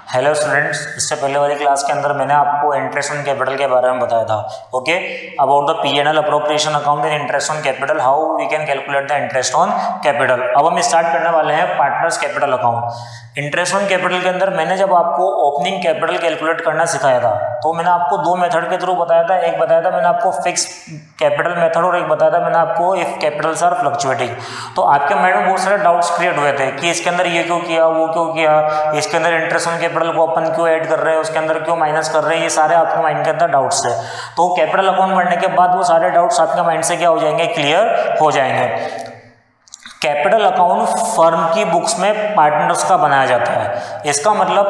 Hello students, इससे पहले वाली क्लास के अंदर मैंने आपको इंटरेस्ट ऑन कैपिटल के बारे में बताया था। Okay, about the P&L appropriation account in interest on capital, how we can calculate the interest on capital. अब हम स्टार्ट करने वाले हैं partners capital account. Interest on capital के अंदर मैंने जब आपको ओपनिंग कैपिटल कैलकुलेट करना सिखाया था तो मैंने आपको दो मेथड के थ्रू बताया था। एक बताया था मैंने आपको फिक्स कैपिटल मेथड और एक बताया था मैंने आपको इफ कैपिटल्स आर फ्लक्चुएटिंग। तो आपके माइंड में बहुत सारे डाउट्स क्रिएट हुए थे कि इसके अंदर ये क्यों किया, वो क्यों किया, इसके अंदर इंटरेस्ट ऑन कैपिटल को अपन क्यों ऐड कर रहे हैं, उसके अंदर क्यों माइनस कर रहे हैं, ये सारे आपके माइंड के अंदर डाउट्स थे। तो कैपिटल अकाउंट पढ़ने के बाद वो सारे डाउट्स आपके माइंड से क्या हो जाएंगे, क्लियर हो जाएंगे। कैपिटल अकाउंट फर्म की बुक्स में पार्टनर्स का बनाया जाता है। इसका मतलब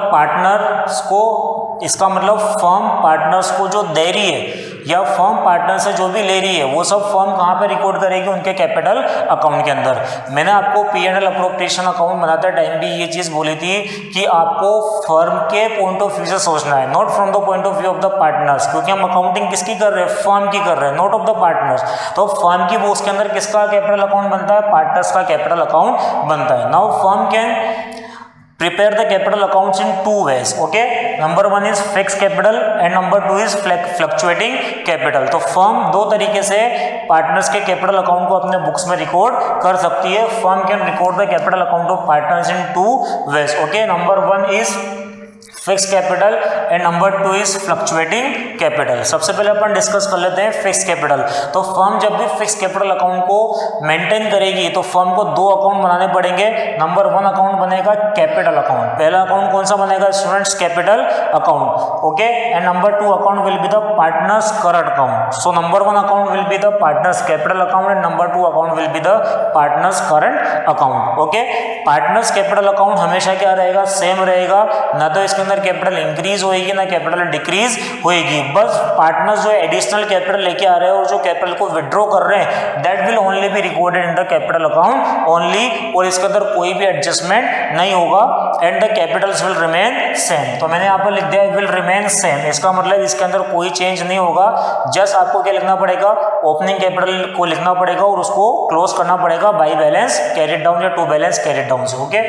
फर्म पार्टनर्स को जो दे रही है या फर्म पार्टनर से जो भी ले रही है वो सब फर्म कहाँ पे रिकॉर्ड करेगी, उनके कैपिटल अकाउंट के अंदर। मैंने आपको P&L अप्रोप्रिएशन अकाउंट बनाते टाइम भी ये चीज़ बोली थी कि आपको फर्म के पॉइंट ऑफ व्यू से सोचना है, not from the point of view of the partners, क्योंकि हम अकाउंटिंग किसकी कर रहे हैं, फर्म की कर रहे हैं, नॉट ऑफ द पार्टनर्स। तो फर्म की बुक्स के अंदर किसका कैपिटल अकाउंट बनता है, पार्टनर्स का कैपिटल अकाउंट बनता है। Now firm can prepare the capital accounts in two ways. Okay, number one is fixed capital and number two is fluctuating capital. तो फर्म दो तरीके से पार्टनर्स के कैपिटल अकाउंट को अपने बुक्स में रिकॉर्ड कर सकती है। Firm can record the capital account of partners in two ways. Okay, number one is fix capital and number two is fluctuating capital. सबसे पहले अपन डिस्कस कर लेते हैं फिक्स कैपिटल। तो फर्म जब भी फिक्स कैपिटल अकाउंट को मेंटेन करेगी तो फर्म को दो अकाउंट बनाने पड़ेंगे। नंबर वन अकाउंट बनेगा कैपिटल अकाउंट। पहला अकाउंट कौन सा बनेगा students, capital account. Okay, and number to account will be the partners current account. So number one account will be the partners capital account and number to account will be the partners current account. Okay, partners capital account हमेशा क्या रहेगा, same रहेगा। ना तो इसके अंदर capital increase होएगी ना कैपिटल डिक्रीज होएगी। बस पार्टनर्स जो एडिशनल कैपिटल लेके आ रहे हैं और जो कैपिटल को विड्रॉ कर रहे हैं that will only be recorded in the capital account only, और इसके अंदर कोई भी एडजस्टमेंट नहीं होगा and the Capitals will remain same. तो मैंने यहाँ पर लिख दिया विल रिमेन सेम, इसका मतलब इसके अंदर कोई चेंज नहीं होगा। जस्ट आपको क्या लिखना पड़ेगा, ओपनिंग कैपिटल को लिखना पड़ेगा और उसको क्लोज करना पड़ेगा बाई बैलेंस कैरिड डाउन या टू बैलेंस कैरिड डाउन से। ओके,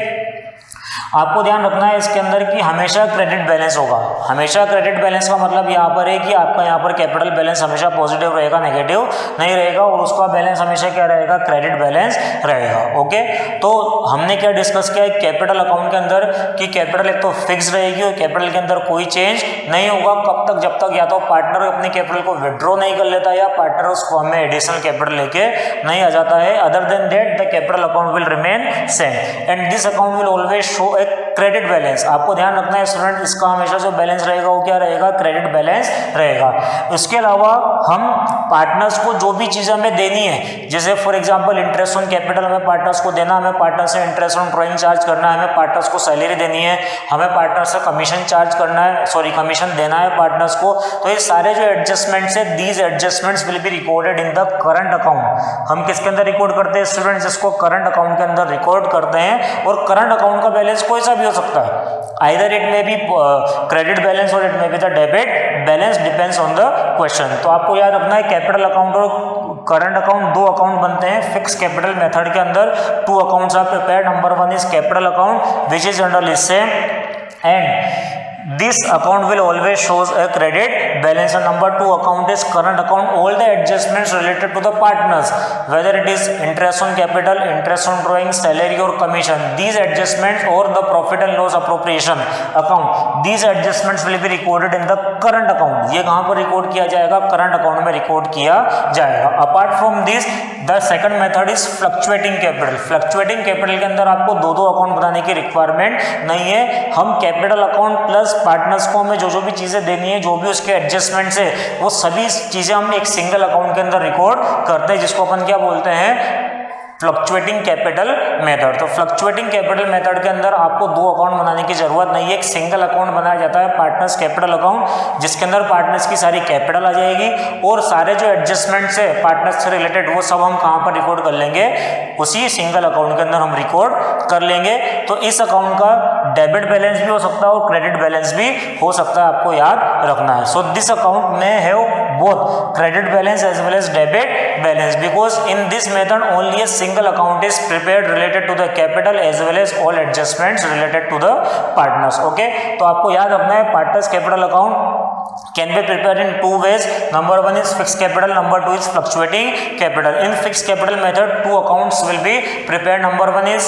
आपको ध्यान रखना है इसके अंदर कि हमेशा क्रेडिट बैलेंस होगा। हमेशा क्रेडिट बैलेंस का मतलब यहाँ पर है कि आपका यहाँ पर कैपिटल बैलेंस हमेशा पॉजिटिव रहेगा, नेगेटिव नहीं रहेगा, और उसका बैलेंस हमेशा क्या रहेगा, क्रेडिट बैलेंस रहेगा। ओके, तो हमने क्या डिस्कस किया कैपिटल अकाउंट के अंदर कि कैपिटल एक तो फिक्स रहेगी और कैपिटल के अंदर कोई चेंज नहीं होगा। कब तक, जब तक या तो पार्टनर अपनी कैपिटल को विड्रॉ नहीं कर लेता या पार्टनर उस फॉर्म में एडिशनल कैपिटल लेके नहीं आ जाता है। Other than that the capital account will remain same and this account will always show credit balance. आपको ध्यान रखना है स्टूडेंट, इसका हमेशा जो बैलेंस रहेगा वो क्या रहेगा, क्रेडिट बैलेंस रहेगा। उसके अलावा हम पार्टनर्स को जो भी चीजें हमें देनी है, जैसे for example interest on capital हमें पार्टनर्स को देना, हमें पार्टनर्स से इंटरेस्ट ऑन ड्राइंग चार्ज करना है, हमें पार्टनर्स को सैलरी देनी है, हमें पार्टनर्स से कमीशन चार्ज करना है, कमीशन देना है पार्टनर्स को। तो ये सारे जो एडजस्टमेंट्स है, these adjustments will be recorded in the current account. हम किसके अंदर रिकॉर्ड करते हैं स्टूडेंट्स, इसको करंट अकाउंट के अंदर रिकॉर्ड करते हैं। और करंट अकाउंट का बैलेंस कोई सा भी हो सकता है, either it may be credit balance or it may be the debit balance, depends on the question. तो आपको याद रखना है कैपिटल अकाउंट और करंट अकाउंट दो अकाउंट बनते हैं फिक्स कैपिटल मेथड के अंदर। Two accounts are prepared, number one is capital account which is generally same and this account will always shows a credit balance, and number two account is current account. All the adjustments related to the partners, whether it is interest on capital, interest on drawing, salary or commission, these adjustments or the profit and loss appropriation account, these adjustments will be recorded in the current account. ये कहाँ पर record किया जाएगा, current account में record किया जाएगा। Apart from this the second method is fluctuating capital. Fluctuating capital के अंदर आपको दो दो अकाउंट बनाने की रिक्वायरमेंट नहीं है। हम कैपिटल अकाउंट प्लस पार्टनर्स को हमें जो जो भी चीजें देनी है, जो भी उसके एडजस्टमेंट्स है, वो सभी चीजें हम एक सिंगल अकाउंट के अंदर रिकॉर्ड करते हैं, जिसको अपन क्या बोलते हैं, फ्लक्चुएटिंग कैपिटल मेथड। तो फ्लक्चुएटिंग कैपिटल मेथड के अंदर आपको दो अकाउंट बनाने की जरूरत नहीं है, एक सिंगल अकाउंट बनाया जाता है पार्टनर्स कैपिटल अकाउंट, जिसके अंदर पार्टनर्स की सारी कैपिटल आ जाएगी और सारे जो एडजस्टमेंट्स है पार्टनर्स से रिलेटेड वो सब हम कहाँ पर रिकॉर्ड कर लेंगे, उसी सिंगल अकाउंट के अंदर हम रिकॉर्ड कर लेंगे। तो इस अकाउंट का डेबिट बैलेंस भी हो सकता है और क्रेडिट बैलेंस भी हो सकता है, आपको याद रखना है। सो दिस अकाउंट में have both credit balance as well as debit balance, because in this method only a single account is prepared related to the capital as well as all adjustments related to the partners. Okay, तो आपको याद रखना है partners capital account can be prepared in two ways. Number one is fixed capital, number two is fluctuating capital. In fixed capital method, two accounts will be prepared. Number one is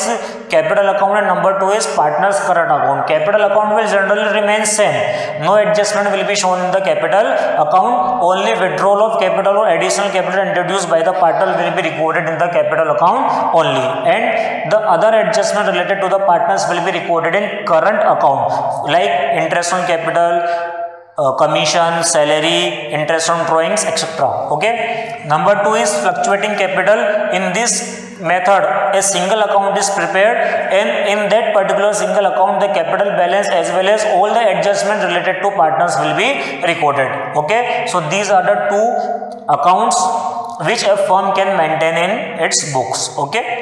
capital account and number two is partners current account. Capital account will generally remain same. No adjustment will be shown in the capital account. Only withdrawal of capital or additional capital introduced by the partner will be recorded in the capital account only. And the other adjustment related to the partners will be recorded in current account, like interest on capital, commission, salary, interest on drawings, etc. Okay. Number two is fluctuating capital. In this method, a single account is prepared, and in that particular single account, the capital balance as well as all the adjustments related to partners will be recorded. Okay. So these are the two accounts which a firm can maintain in its books. Okay.